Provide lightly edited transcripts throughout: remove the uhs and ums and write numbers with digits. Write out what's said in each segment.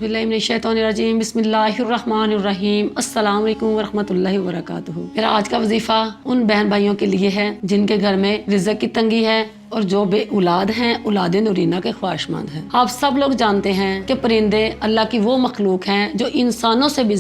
बिल्लाहि मिनश्शैतानिर्रजीम बिस्मिल्लाहिर्रहमानिर्रहीम अस्सलाम वालेकुम वरहमतुल्लाहि वबरकातुहू। मेरा आज का वजीफ़ा उन बहन भाइयों के लिए है जिनके घर में रिज़्क़ की तंगी है और जो बे औलाद हैं, औलाद नूरीना के ख्वाहिशमंद हैं। आप सब लोग जानते हैं कि परिंदे अल्लाह की वो मखलूक हैं जो इंसानों से भी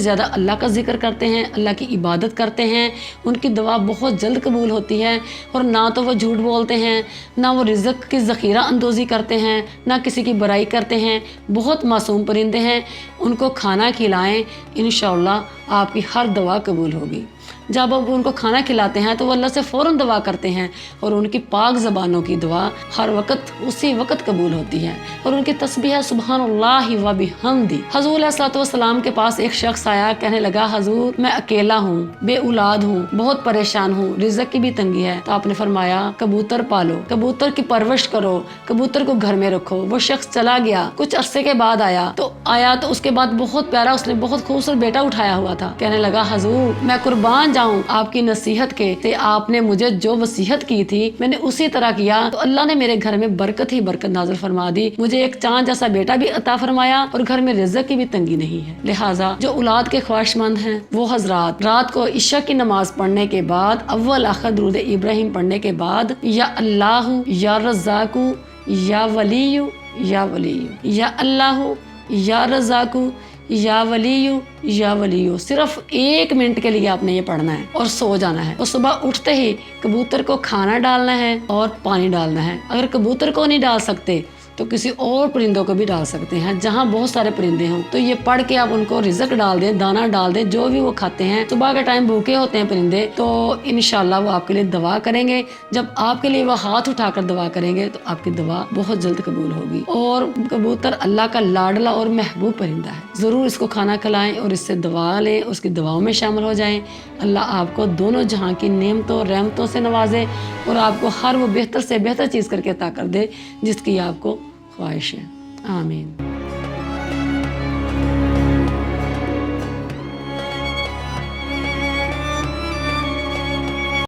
ज़्यादा अल्लाह का जिक्र करते हैं, अल्लाह की इबादत करते हैं। उनकी दुआ बहुत जल्द कबूल होती है और ना तो वो झूठ बोलते हैं, ना वो रिज़्क़ की ज़ख़ीरा अंदोज़ी करते हैं, ना किसी की बुराई करते हैं। बहुत मासूम परिंदे हैं, उनको खाना खिलाएं, इंशाअल्लाह आपकी हर दुआ कबूल होगी। जब आप उनको खाना खिलाते हैं तो वो अल्लाह से फ़ौरन दुआ करते हैं और उनकी पाक ज़बानों की दुआ हर वक्त उसी वक्त कबूल होती है और उनकी तस्बीह सुबहानल्लाहि व बिहम्दी। हज़ूर अलैहिस्सलातु वस्सलाम के पास एक शख्स आया, कहने लगा हज़ूर मैं अकेला हूँ, बे औलाद हूँ, बहुत परेशान हूँ, रिज़्क़ की भी तंगी है। तो आपने फरमाया कबूतर पालो, कबूतर की परवरिश करो, कबूतर को घर में रखो। वो शख्स चला गया, कुछ अरसे के बाद आया तो उसके बाद बहुत प्यारा, उसने बहुत खूबसूरत बेटा उठाया हुआ था। कहने लगा हज़ूर मैं कुर्बान जाऊं आपकी नसीहत के, ते आपने मुझे जो वसीयत की थी मैंने उसी तरह किया तो अल्लाह ने मेरे घर में बरकत ही बरकत नाज़िल फरमा दी। मुझे एक चांद जैसा बेटा भी अता फरमाया और घर में रिज़्क़ की भी तंगी नहीं है। लिहाजा जो औलाद के ख्वाहिशमंद हैं वो हजरात रात को इशा की नमाज पढ़ने के बाद अव्वल आखिर दुरूद इब्राहिम पढ़ने के बाद या अल्लाह या रज़्ज़ाक़ु या वलीयु या वलीयु या अल्लाह या रज़्ज़ाक़ु या वलीयु या वलीयु, सिर्फ 1 मिनट के लिए आपने ये पढ़ना है और सो जाना है। और सुबह उठते ही कबूतर को खाना डालना है और पानी डालना है। अगर कबूतर को नहीं डाल सकते तो किसी और परिंदों को भी डाल सकते हैं, जहाँ बहुत सारे परिंदे हों। तो ये पढ़ के आप उनको रिज़्क़ डाल दें, दाना डाल दें, जो भी वो खाते हैं। सुबह के टाइम भूखे होते हैं परिंदे, तो इंशाल्लाह वो आपके लिए दुआ करेंगे। जब आपके लिए वो हाथ उठाकर दुआ करेंगे तो आपकी दुआ बहुत जल्द कबूल होगी। और कबूतर अल्लाह का लाडला और महबूब परिंदा है, ज़रूर इसको खाना खिलाएं और इससे दुआ लें, उसकी दुआओं में शामिल हो जाएं। अल्लाह आपको दोनों जहाँ की नेमतों रहमतों से नवाजे और आपको हर वो बेहतर से बेहतर चीज़ करके अता कर दे जिसकी आपको ख्वाहिश है। आमीन।